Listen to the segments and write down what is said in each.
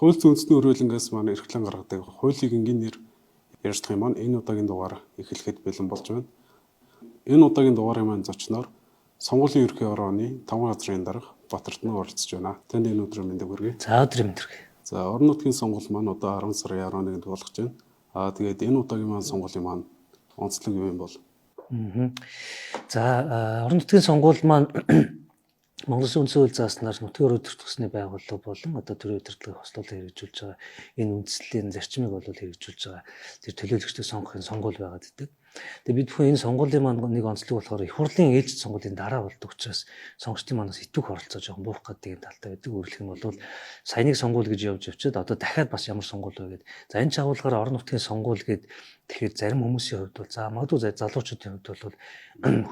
Хууль зүйн үндэсний өрөөлөнгөөс маань эрхлэн гаргадаг хуулийг энгийнээр ярьж байгаа маань энэ удаагийн дугаар эхлэхэд бэлэн болж байна. Энэ удаагийн дугаарын маань зочноор сонгуулийн ерхий орооны 5 газрын дарга Батэрдэн оролцож байна. Танд энэ өдрийн мэндийг хүргэе. За өдрийн мэнд хүргэе. За орон нутгийн сонгуул маань одоо 10 сарын 11-нд болох гэж байна. Тэгээд энэ удаагийн маань сонгуулийн маань онцлог юу юм бол? За орон нутгийн сонгуул маань Монгол Улсын хууль зааснаар нутгийн өрөө төртгөсний байгууллага болон одоо төрийн удирдлагын хослолыг хэрэгжүүлж байгаа энэ үндслийн зарчмыг бол хэрэгжүүлж байгаа тэр төлөөлөгчдийг сонгохын сонгуул байгаад идэг. Тэгээ бид бүхэн энэ сонгуулийн маань нэг онцлог болохоор их хурлын ээлжид сонгуулийн дараа болдог учраас сонгогчдын манаас итвэх оролцоо жоохон буурах гэдэг талтай байдаг. Өөрөлдөх юм бол саяны сонгуул гэж явж явчихэд одоо дахиад бас ямар сонгуул вэ гэдэг. За энэ чагуулгаар орон нутгийн сонгуул гэдэг тэгэхээр зарим хүмүүсийн хувьд бол за магадгүй залуучуудын хувьд бол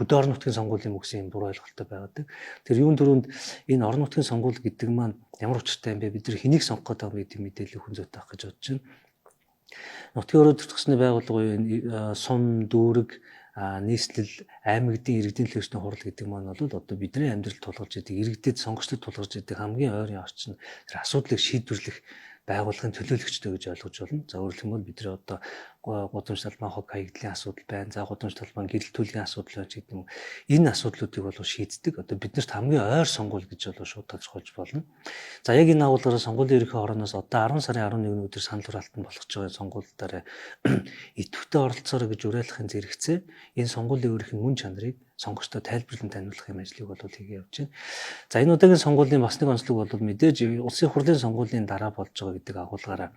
хөдөө орон нутгийн сонгуулийн мөксөн юм буруу ойлголттой байгадаг. Тэр юун дөрөнд энэ орон нутгийн сонгуул гэдэг маань ямар учиртай юм бэ? Бид нар хэнийг сонгох гэдэг юм гэдэг мэдээлэл хүн зүйтэй авах гэж бодож байна. Нутгийн өрөө төртгөсний байгууллага сум дүүрэг нийслэл аймагын иргэдийн төлөвчний хурал гэдэг маань бол одоо бидний амьдралд тулгарч идэг иргэдэд сонгогчдод тулгарч идэг хамгийн ойрын орчин тэр асуудлыг шийдвэрлэх байгууллагын төлөөлөгчтэй гэж ойлгож байна. За өөрөлдөх юм бол бидний одоо гудамж талбай хог хаягдлын асуудал байна. За гудамж талбай гэрэл төлгийн асуудал байж гэдэг юм. Энэ асуудлуудыг бол шийддэг. Одоо биднэрт хамгийн ойр сонгуул гэж бол шууд тодорхойлж болно. За яг энэ агуулгаараа сонгуулийн ерөнхий орооноос одоо 10 сарын 11-ний өдөр санал хураалтанд болох ч байгаа сонгуульдаараа идэвхтэй оролцоорой гэж уриалгахын зэрэгцээ энэ сонгуулийн өөрийнх нь мөн чанарыг сонгогчдод тайлбарлан таниулах юм ажлыг бол хийгээ явж байна. За энэ удаагийн сонгуулийн бас нэг онцлог бол мэдээж улсын хурлын сонгуулийн дараа болж байгаа гэдэг агуулгаараа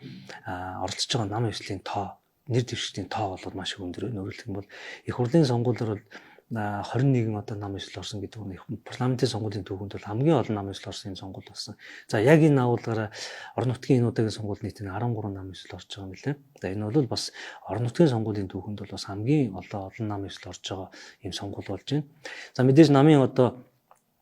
оролцож байгаа нам ивслийн тоо, нэр дэвшигчдийн тоо бол маш их өндөр. Өөрөлдөх юм бол их хурлын сонгуулиар бол 21 одоо нам ивсэл орсон гэдэг нь парламентын сонгуулийн түүхэнд бол хамгийн олон нам ивсэл орсон юм сонгуул болсон. За яг энэ агуулгаараа орон нутгийн энэ удаагийн сонгуульд нийт 13 нам ивсэл орж байгаа юм лээ. За энэ бол бас орон нутгийн сонгуулийн түүхэнд бол бас хамгийн олон нам ивсэл орж байгаа юм сонгуул болж байна. За мэдээж намын одоо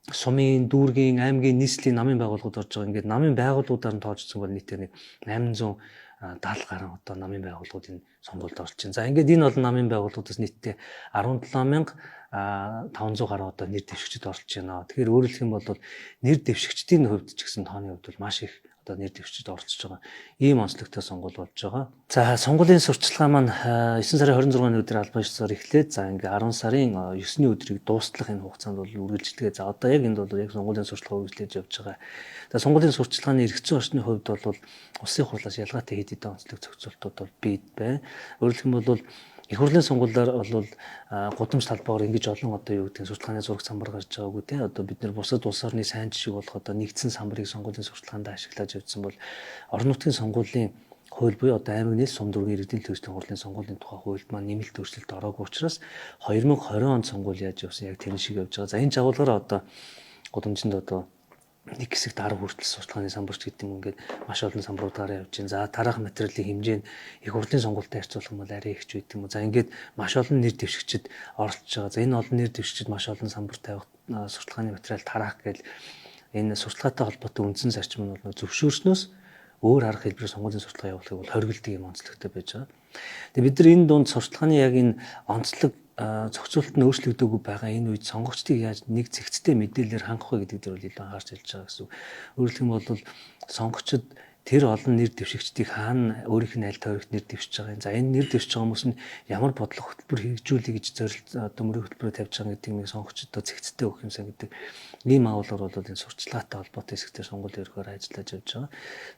сумын, дүүргийн, аймгийн, нийслэлийн намын байгууллагууд орж байгаа. Ингээд намын байгууллагуудаар нь тоожсон бол нийтээр нэг 870 гаруй одоо намын байгууллагууд энэ сонгуульд орж байна. За ингээд энэ олон намын байгууллагуудаас нийтдээ 17,500 гаруй одоо нэр дэвшигчид орж байна. Тэгэхээр өөрөлдөх юм бол нэр дэвшигчдийн хувьд ч гэсэн тооны хувьд бол маш их одоо нэр дэвшигчид оролцож байгаа. Ийм онцлогтой сонгуул болж байгаа. За сонгуулийн сурталчилгаа маань 9 сарын 26-ны өдөр албан ёсоор эхлээд за ингээ 10 сарын 9-ний өдрийг дуустлах энэ хугацаанд бол үргэлжлэгээ. За одоо яг энд бол яг сонгуулийн сурталчилгаа үргэлжлэж явж байгаа. За сонгуулийн сурталчилгааны эргэцсэн орчны хувьд бол улсын хурлаас ялгаатай хэд хэдэн онцлог зохицуултууд бол бий байна. Өөрөлдөх юм бол их хурлын сонгуулиар бол гудамж талбайгаар ингэж олон одоо юу гэдэг сурталчилгааны зураг самбар гарч байгаагүй те одоо бид нар бусад улс орны сайн жишээ болох одоо нэгдсэн самбарыг сонгуулийн сурталчилгаанд ашиглаж явьсан бол орон нутгийн сонгуулийн хууль буюу одоо аймаг нийт сум дүүргийн иргэдийн төлөвчдийн хурлын сонгуулийн тухай хуульд маань нэмэлт өөрчлөлт ороогүй учраас 2020 онд сонгуул яаж явсан яг тэр шиг явж байгаа. За энэ жагуулаараа одоо гудамжинд одоо нэг хэсэг дараа хүртэл сурталчилгааны самбарч гэдэг юм ингээд маш олон самбаруудаараа явж байна. За дараах материалын хэмжээ нь их хурлын сонгуультай харьцуулах юм бол арай ихч байт юм уу. За ингээд маш олон нэр дэвшигчид оролцож байгаа. За энэ олон нэр дэвшигчид маш олон самбар тавих сурталчилгааны материал тараах гээл энэ сурталчилгаатай холбоотой үндсэн зарчим нь бол зөвшөөрснөөс өөр арга хэлбэрээр сонгуулийн сурталчилгаа явуулахыг бол хориглодог юм онцлогтой байж байгаа. Тэгээ бид нар энэ дунд сурталчилгааны яг энэ онцлог зохицуулалт нь өөрчлөгдөөгүй байгаа энэ үед сонгогчдыг яаж нэг зэгцтэй мэдээлэлээр хангах вэ гэдэг дээр бол илүү анхаарч хэлж байгаа гэсэн. Өөрөлдөх юм бол сонгогчид тэр олон нэр дэвшигчдийг хаана өөрийнх нь аль тойрогт нэр дэвшиж байгаа юм. За энэ нэр дэвшиж байгаа хүмүүс нь ямар бодлого хөтөлбөр хэрэгжүүлэх гэж зорилт одоо мөрийн хөтөлбөрөөр тавьж байгаа гэдэг нэг сонгогчдод зэгцтэй өгөх юмсан гэдэг ийм агуулгаар бол энэ сурталчилгаатай холбоотой хэсэгтэр сонгуулийн ерөнхиөр ажиллаж явж байгаа.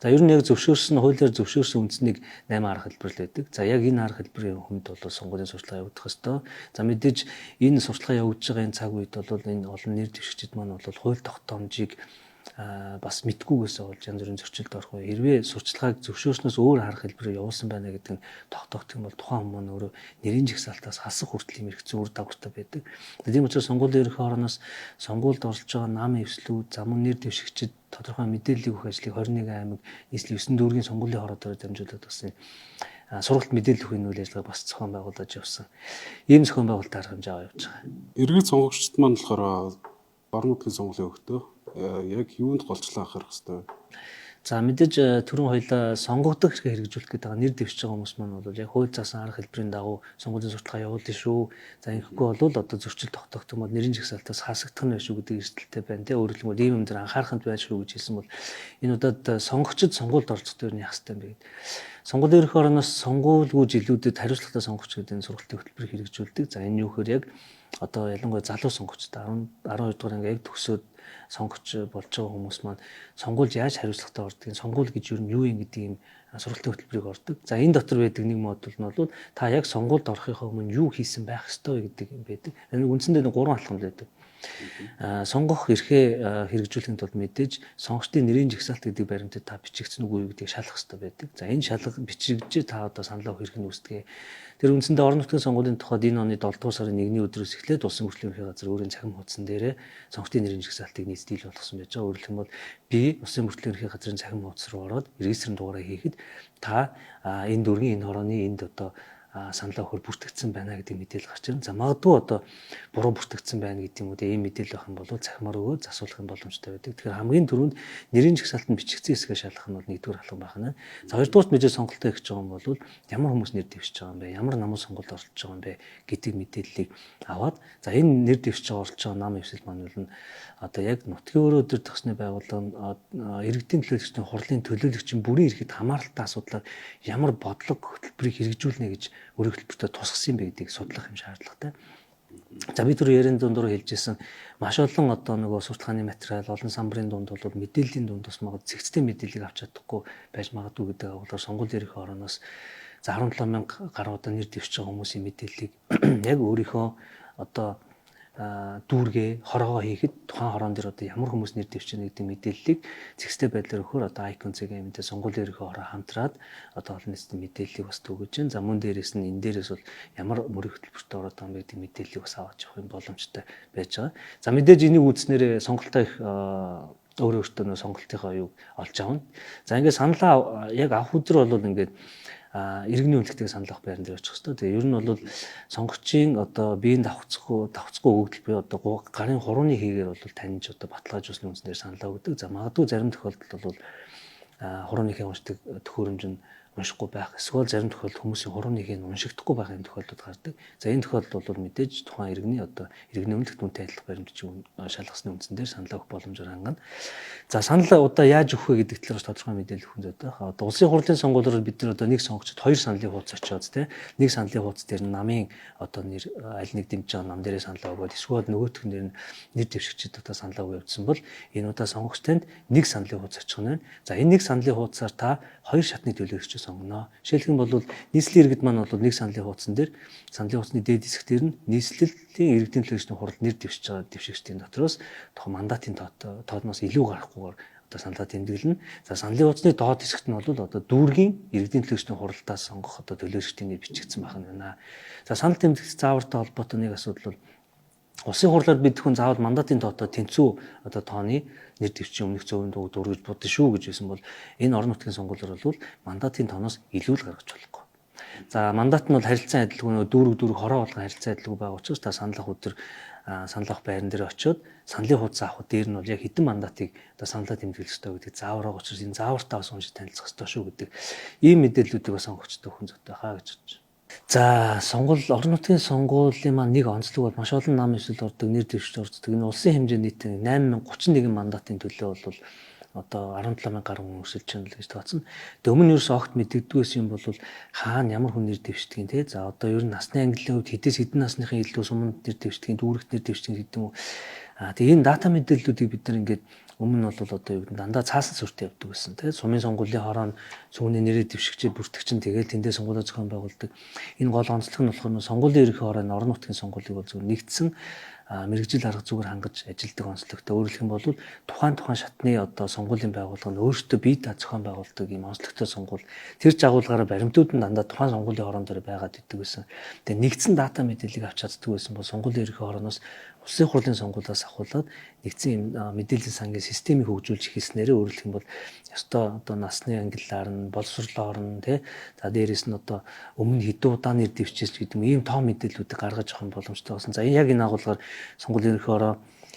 За ер нь яг зөвшөөрсөн хуулиар зөвшөөрсөн үндснийг 8 арга хэлбэр л байдаг. За яг энэ арга хэлбэрийн хүнд бол сонгуулийн сурталчилгаа явагдах ёстой. За мэдээж энэ сурталчилгаа явагдаж байгаа энэ цаг үед бол энэ олон нэр дэвшигчид маань бол хууль тогтоомжийг бас мэдгүйгээсээ болж янз бүрийн зөрчилд орох вэ. Хэрвээ сурталчилгааг зөвшөөрснөөс өөр арга хэлбэрээр явуулсан байна гэдэг нь тогтоогдох юм бол тухайн хүмүүс өөрөө нэрийн жагсаалтаас хасах хүртэл юм хэрэгцээ үр дагавартай байдаг. Тийм учраас сонгуулийн ерөнхий орооноос сонгуульд оролцож байгаа нам эвслүүд, замун нэр дэвшигчид тодорхой мэдээлэл өгөх ажлыг 21 аймаг нийслэл 9 дүүргийн сонгуулийн хороодоор дамжуулаад бас сургалт мэдээлэл өгөх үйл ажиллагаа бас зохион байгуулж явсан. Ийм зохион байгуулалт арга хэмжээ аваа явж байгаа. Иргэд сонгогчдод маань болохоор орон нутгийн сонгуулийн өгтөө яг юунд голчлон анхаарах хэрэгтэй вэ? За мэдээж түрүүн хоёлаа сонгогдох хэрэг хэрэгжүүлэх гэдэг нэр дэвшиж байгаа хүмүүс маань бол яг хууль заасан арга хэлбэрийн дагуу сонгуулийн сурталчилгаа явуулна шүү. За ингэхгүй бол одоо зөрчил тогтоогдсон бол нэрийн жагсаалтаас хасагдах нь шүү гэдэг эрсдэлтэй байна. Тэ өөрөөр хэлбэл ийм юм дээр анхаарахад байна шүү гэж хэлсэн бол энэ удаад сонгогчд сонгуульд оролцох дээр нь яах ёстой юм бэ гэдэг. Сонгуулийн ерөнхий ороноос сонгуулгүй жилүүдэд хариуцлагатай сонгогч гэдэг энэ сургалтын хөтөлбөрийг хэрэгжүүлдэг. За энэ юу гэхээр яг одоо ялангуяа залуу сонгогчдод 12 дугаар анги яг төгсөөд сонгогч болж байгаа хүмүүс маань сонгуульд яаж хариуцлагатай ордгийг, сонгуул гэж юу юм гэдэг юм сургалтын хөтөлбөрийг ордог. За энэ дотор байдаг нэг модуль нь бол та яг сонгуульд орохынхаа өмнө юу хийсэн байх ёстой гэдэг юм байдаг. Энэ үндсэндээ 3 алхам байдаг. Сонгох эрхээ хэрэгжүүлэхэд бол мэдээж сонгогчдын нэрийн жагсаалт гэдэг баримтад та бичигдсэн үгүй юу гэдгийг шалгах хэрэгтэй байдаг. За энэ шалга бичигдэж та одоо саналаа өгөх хэрэг нь үүсдэг. Тэр үндсэндээ орон нутгийн сонгуулийн тухайд энэ оны 7 дугаар сарын 1-ний өдрөөс эхлээд улсын хурлын ерхий газар өөрийн цахим хуудсан дээрээ сонгогчдын нэрийн жагсаалтыг нийцдэл болгосон байж байгаа. Өөрөлдөх юм бол би улсын хурлын ерхий газрын цахим хуудас руу ороод регистрийн дугаараа хийхэд та энэ дөрвийн энэ хорооны энд одоо саналаа өгөхөөр бүртгэгдсэн байна гэдэг мэдээлэл гарч ирнэ. За магадгүй одоо буруу бүртгэгдсэн байна гэдэг юм уу ийм мэдээлэл байх юм бол цахимаар өгөөд засуулах боломжтой байдаг. Тэгэхээр хамгийн түрүүнд нэрийн жагсаалтанд бичигдсэн хэсгээ шалгах нь бол нэгдүгээр алхам байна. За хоёрдугаарт мэдээ сонголтоо хийж байгаа юм бол ямар хүмүүс нэр дэвшиж байгаа юм бэ? Ямар намын сонголт оролцож байгаа юм бэ гэдэг мэдээллийг аваад за энэ нэр дэвшиж оролцож байгаа нам эвсэл маань бол одоо яг нутгийн өрөө дээр төгсний байгууллага иргэдийн төлөөлөгчдийн хурлын төлөөлөгчийн бүрийн эрхэд хамааралтай асуудлаар ямар бодлого хөтөлбөрийг хэрэгжүүлнэ гэж өөрийн хөтөлбөртөө тусгасан юм бэ гэдгийг судлах юм шаардлагатай. За би түр ярин дундуур хэлжсэн маш олон одоо нөгөө сурталчилгааны материал олон самбарын дунд бол мэдээллийн дунд бас магад зэгцтэй мэдээллийг авч чадахгүй байж магадгүй гэдэг агуулгаар сонгуулийн ерөнхий орооноос за 17,000 гаруй одоо нэр дэвшиж байгаа хүмүүсийн мэдээллийг яг өөрийнхөө одоо дүүргээ хорогоо хийхэд тухайн хороон дээр одоо ямар хүмүүс нэр дэвшиж байгаа гэдэг мэдээллийг зэгцтэй байдлаар өгөхөөр одоо icon цэгийн мэдээ сонгуулийн ерөнхий хороо хамтраад одоо олон нийтийн мэдээллийг бас төгөж जैन. За мөн дээрээс нь энэ дээрээс бол ямар мөрөх хөтөлбөртөд ороод байгаа юм гэдэг мэдээллийг бас аваад явах юм боломжтой байж байгаа. За мэдээж энийг үүснээр сонголтоо их өөрөөртөө нөө сонголтынхаа юуг олж авна. За ингээд саналаа яг авах өдөр бол ингээд иргэний үнэлгээг санал авах байран дээр очих хэвээр. Тэгээ ер нь бол сонгогчийн одоо биеийн давхцахгүй өгөгдөл буюу одоо гарын хурууны хийгээр бол таньж одоо баталгаажуулсны үндсээр саналаа өгдөг. За магадгүй зарим тохиолдолд бол хурууныхээ уншдаг төхөөрөмж нь уншихгүй байх. Эсвэл зарим тохиолдолд хүмүүсийн хурууныхыг нь уншигдахгүй байх энэ тохиолдод гардаг. За энэ тохиолдолд бол мэдээж тухайн иргэний одоо иргэний үнэлэлт үнэтэй адилах баримтчин шалгасны үндсэн дээр саналаа өгөх боломжоор хангана. За саналаа одоо яаж өгөх вэ гэдэг талаар тодорхой мэдээлэл өгөх зүйтэй. Одоо улсын хурлын сонгуулиор бид нар одоо нэг сонгогчд хоёр саналын хуудас очиод тий нэг саналын хуудас дээр намын одоо нэр аль нэг дэмжиж байгаа нам дээрээ саналаа өгөөд эсвэл нөгөөх нь нэр дэвшигчид одоо саналаа өгөө явуулсан бол энэ удаа сонгогчтанд нэг саналын хуудас очих нь байна. За энэ нэг саналын хуудасаар та хоёр шатны төлөөлөгч сонгоно. Жишээлх юм бол нийслэлийн иргэд маань бол нэг саналын хуудсан дээр саналын хуудасны дээд хэсэг дээр нь нийслэлийн иргэдийн төлөөлөгчдийн хурал нэр дэвшиж байгаа дэвшигчдийн дотроос тухайн мандатын тоодноос илүү гарахгүйгээр одоо саналаа тэмдэглэнэ. За саналын хуудасны доод хэсэгт нь бол одоо дүүргийн иргэдийн төлөөлөгчдийн хуралдаас сонгох одоо төлөөлөгчдийн нэр бичигдсэн байх нь байна. За санал тэмдэглэх заавартай холбоотой нэг асуудал бол улсын хурлаар бид хүн заавал мандатын тоотоо тэнцүү одоо тооны нэр дэвшийн өмнөх зөвийн дуг дургиж бодсон шүү гэж хэлсэн бол энэ орон нутгийн сонгуулиор бол мандатын тооноос илүү л гаргаж болохгүй. За мандат нь бол харилцан адилгүй дүүрэг хороо болгон харилцан адилгүй байгаа учраас та санал авах өдөр санал авах байран дээр очиод саналын хуудас авах дээр нь бол яг хэдэн мандатыг одоо саналаа тэмдэглэх ёстой гэдэг заавар байгаа учраас энэ заавартаа бас уншиж танилцах ёстой шүү гэдэг ийм мэдээллүүдийг бас сонгогчдод өгөх зүйтэй хаа гэж бодож байна. За орон нутгийн сонгуулийн маань нэг онцлог бол маш олон нам эсвэл ордог нэр дэвшиж ордог. Энэ улсын хэмжээнд нийт 8031 мандатын төлөө бол одоо 17,000 гаруй хүн өсөлж байна л гэж тооцсон. Тэгээ өмнө нь ерөөс огт мэддэгдгүйсэн юм бол хаана ямар хүн нэр дэвшдгийг те. За одоо ер нь насны ангиллын хувьд хэдэн насныхын илүү суманд нэр дэвшдгийг, дүүрэгт нэр дэвшдгийг гэдэг юм уу. Тэгээ энэ дата мэдээллүүдийг бид нар ингээд өмнө нь бол одоо юу гэдэг дандаа цаасан сүртэй явдаг гэсэн. Тэгээ сумын сонгуулийн хороо сүүний нэрээ дэвшигчид бүртгэгчин тэгээд тэндээ сонгуулийн зохион байгуулдаг. Энэ гол онцлог нь болохоор сонгуулийн ерөнхий хороо орон нутгийн сонгуулийг бол зөв нэгдсэн мэрэгжил арга зүгээр хангаж ажилладаг онцлогтой. Өөрөлдөх юм бол тухайн шатны одоо сонгуулийн байгууллага нь өөрсдөө бие даа зохион байгуулдаг юм онцлогтой сонгуул. Тэр жагуулгаараа баримтууд нь дандаа тухайн сонгуулийн хорон дээр байгаад идэг гэсэн. Тэгээ нэгдсэн дата мэдээллийг авч чаддаг байсан бол сонгуулийн ерөнхий хорооноос улсын хурлын сонгуулиас ахуулаад нэгдсэн мэдээллийн сангийн системийг хөгжүүлж хийснээрээ өөрөлдөх юм бол ёстой одоо насны ангиллаар нь боловсрлоор нь тий за дээрээс нь одоо өмнө хэдэн удаа нэр дэвчиж гэдэг юм ийм тоо мэдээллүүдийг гаргаж авах боломжтой болсон. За яг энэ агуулгаар сонгуулийн ерөнхий хороо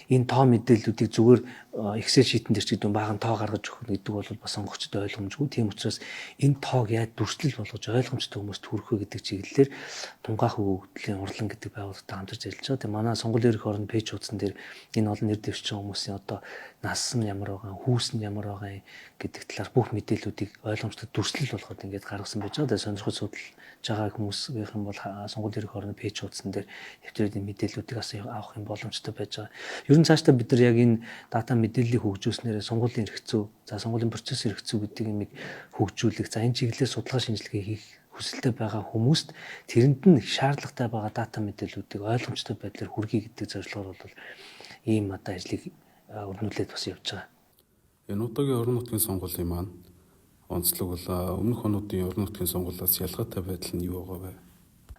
энэ тоо мэдээллүүдийг зүгээр Excel sheet-эн дээр ч гэдэг баахан тоо гаргаж өгөх гэдэг бол бас сонгогчдод ойлгомжгүй. Тийм учраас энэ тоог яаж дүрслэл болгож ойлгомжтой хүмүүст хүргэх вэ гэдэг чиглэлээр Тунгаах өгөгдлийн урлан гэдэг байгууллагатай хамтарч ажиллаж байгаа. Тэгээ манай сонгуулийн ерөнхий орон пэйж хуудсан дээр энэ олон нэр дэвшиж байгаа хүмүүсийн одоо нас нь ямар байгаа, хүүс нь ямар байгаа гэдэг талаар бүх мэдээллүүдийг ойлгомжтой дүрслэл болгоод ингээд гаргасан байж байгаа. Тэгээ сонирхож судалж байгаа хүмүүс гэх юм бол сонгуулийн ерөнхий орон пэйж хуудсан дээр нэвтрээд мэдээллүүдийг авах юм боломжтой байж байгаа. Ер нь цаашдаа бид нар яг энэ дата мэдээллийг хөгжүүлснээр сонгуулийн эрхцүү, за сонгуулийн процесс эрхцүү гэдэг юмыг хөгжүүлэх, за энэ чиглэлээр судалгаа шинжилгээ хийх хүсэлтэй байгаа хүмүүст тэрэнд нь шаардлагатай байгаа дата мэдээллүүдийг ойлгомжтой байдлаар хүргэе гэдэг зорилгоор бол ийм одоо ажлыг өрнүүлээд бас явж байгаа. Энэ удаагийн орон нутгийн сонгуулийн маань онцлог бол өмнөх онуудын орон нутгийн сонгуулиас ялгаатай байдал нь юу байгаа вэ?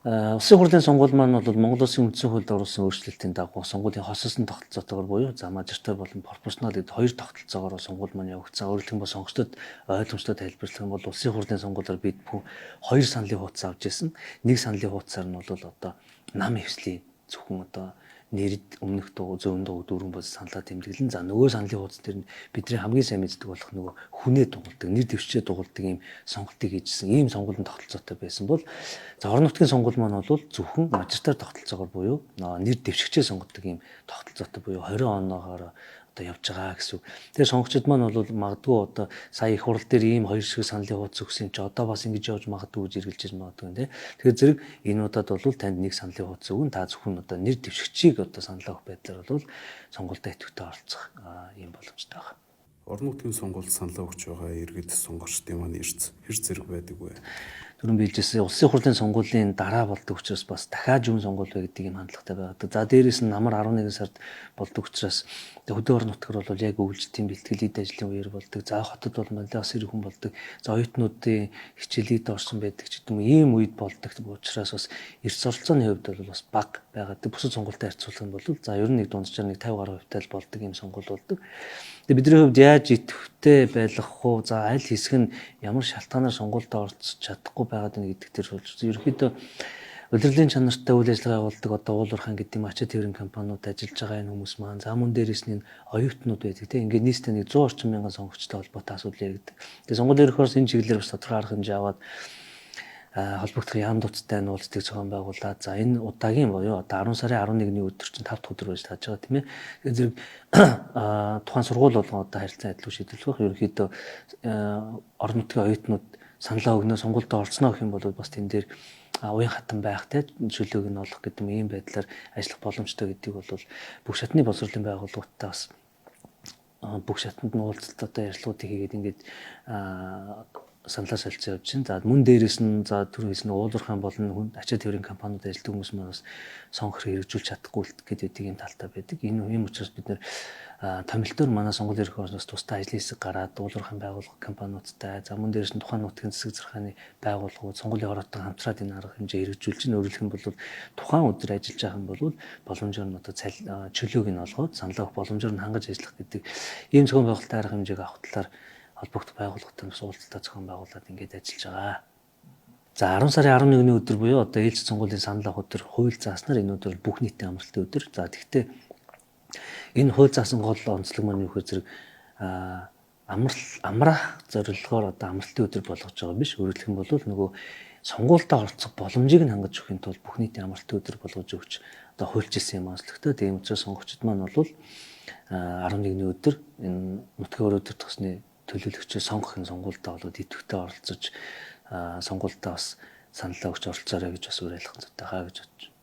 Улсын хурлын сонгуул маань бол Монгол Улсын үндсэн хуульд оруулсан өөрчлөлтийн дагуу сонгуулийн хосолсон тогтолцоотойгоор буюу за мажоритар болон пропорционал гэдэг хоёр тогтолцоогоор сонгуул маань явагдсан. Өөрөлдөх юм бол сонгогчдод ойлгомжтой тайлбарлах юм бол улсын хурлын сонгуулиар бид бүхэн хоёр саналын хуудас авч ирсэн. Нэг саналын хуудасаар нь бол одоо нам хэвслийн зөвхөн одоо нэрд өмнөх зөөн дүүрэн бос саналаа тэмдэглэн. За нөгөө саналын хуудас дээр нь бидний хамгийн сайн мэддэг болох нөгөө хүнээ дугуулдаг, нэр дэвшчээ дугуулдаг ийм сонголтыг хийжсэн. Ийм сонгуулийн тогтолцоотой байсан бол за орон нутгийн сонгуул маань бол зөвхөн мажоритар тогтолцоогоор буюу нэр дэвшигчээ сонгодог ийм тогтолцоотой буюу 20 оноогоор явж байгаа гэсэн. Тэгээ сонгогчид маань бол магадгүй одоо сая их хурал дээр ийм хоёр шиг саналын хуудас өгсөн чи одоо бас ингэж явж магадгүй гэж эргэлж магадгүй нэ. Тэгэхээр зэрэг энэ удаад бол танд нэг саналын хуудас өгөн та зөвхөн одоо нэр дэвшигчийг одоо саналаа өгөх байдлаар бол сонгуультай идэвхтэй оролцох ийм боломжтой байна. Орон нутгийн сонгуульд саналаа өгч байгаа иргэд сонгогчдын маань эрс хэр зэрэг байдаг вэ? Түрүүн биелжсэн улсын хурлын сонгуулийн дараа болдог учраас бас дахиад юун сонгуул вэ гэдэг юм хандлагатай байдаг. За дээрээс нь намар 11 сард болдог учраас хөдөө орон нутгаар бол яг өвлжтийн бэлтгэлээд ажлын үеэр болдог. За хотод бол манлаас ирхэн болдог. За оюутнуудын хичээлээд орсон байдаг ч гэдэг юм ийм үед болдог учраас бас эрс оролцооны хувьд бол бас бага байгаад бусад сонгуультай харьцуулах юм бол за ер нь нэг дунджаар нэг 50 гаруй хувьтай болдог ийм сонгуул болдог. Тэгээ бидний хувьд яаж идэвхтэй байлгах уу? За аль хэсэг нь ямар шалтгаанаар сонгуульд оролцож чадахгүй байгаад байна гэдэг дээр болж ерөөхдөө удирдлагын чанартай үйл ажиллагаа явуулдаг одоо уулуурхан гэдэг юм ачаа тээврийн компаниуд ажиллаж байгаа энэ хүмүүс маань за мөн дээрээс нь оюутнууд байдаг тийм ингээд нийтдээ нэг 100 орчим мянган сонгогчтой холбоотой асуудал яригддаг. Тэгээ сонгуулийн ерөнхийлөгч энэ чиглэлээр бас тодорхой арга хэмжээ аваад холбогдох яам дуцтай нь уулздаг зохион байгуулаад за энэ удаагийн буюу одоо 10 сарын 11-ний өдөр чинь 5 дахь өдөр байж тааж байгаа тийм ээ. Тэгээ зэрэг тухайн сургууль болгон одоо харилцан адилхан шийдвэрлэх ерөнхийдөө орон нутгийн оюутнууд саналаа өгнө сонгуульд орцноо гэх юм бол бас тэн дээр уян хатан байх те чөлөөг нь олох гэдэг юм ийм байдлаар ажиллах боломжтой гэдгийг бол бүх шатны боловсролын байгууллагуудтай бас бүх шатанд нь уулзалттай ярилцлагуудыг хийгээд ингээд саналаа солилцоо явж байна. За мөн дээрээс нь за түрүү хэлсэн уулуурхан болон ачаа тээврийн компаниуд ажилладаг хүмүүс маань бас сонгох хэрэгжүүлж чадахгүй гэдэг юм талтай байдаг. Энэ юм учраас бид нэр томилтоор манай сонгуулийн ерөнхий орноос тусдаа ажлын хэсэг гараад уулуурхан байгууллага компаниудтай за мөн дээрээс нь тухайн нутгийн засаг захиргааны байгууллагууд сонгуулийн ороотон хамтраад энэ арга хэмжээ хэрэгжүүлж чинь өөрөлдөх нь бол тухайн өдөр ажиллаж байгаа юм бол боломжоор нь одоо чөлөөг нь олгоод саналаа өгөх боломжоор нь хангаж ажиллах гэдэг ийм зохион байгуулалтын арга хэмжээг авах талаар холбогдох байгууллагатай бас уулзалтаа зохион байгуулад ингээд ажиллаж байгаа. За 10 сарын 11-ний өдөр буюу одоо ээлжид сонгуулийн санал авах өдөр хууль зааснаар энэ өдөр бүх нийтийн амралтын өдөр. За тэгвэл энэ хууль заасан гол онцлог маань юу гэхээр зэрэг амрах зорилгоор одоо амралтын өдөр болгож байгаа биш. Өөрөлдөх юм бол нөгөө сонгуультай оролцох боломжийг нь хангаж өгөхийн тулд бүх нийтийн амралтын өдөр болгож өгч одоо хуульчилсан юм онцлогтой. Тийм учраас сонгогчид маань бол 11-ний өдөр энэ нутгийн өөр өдөр тосны төлөөлөгчөө сонгох энэ сонгуультай болоод идэвхтэй оролцож сонгуультай бас саналаа өгч оролцоорой гэж бас уриалгах зүйтэй хаа гэж бодож байна.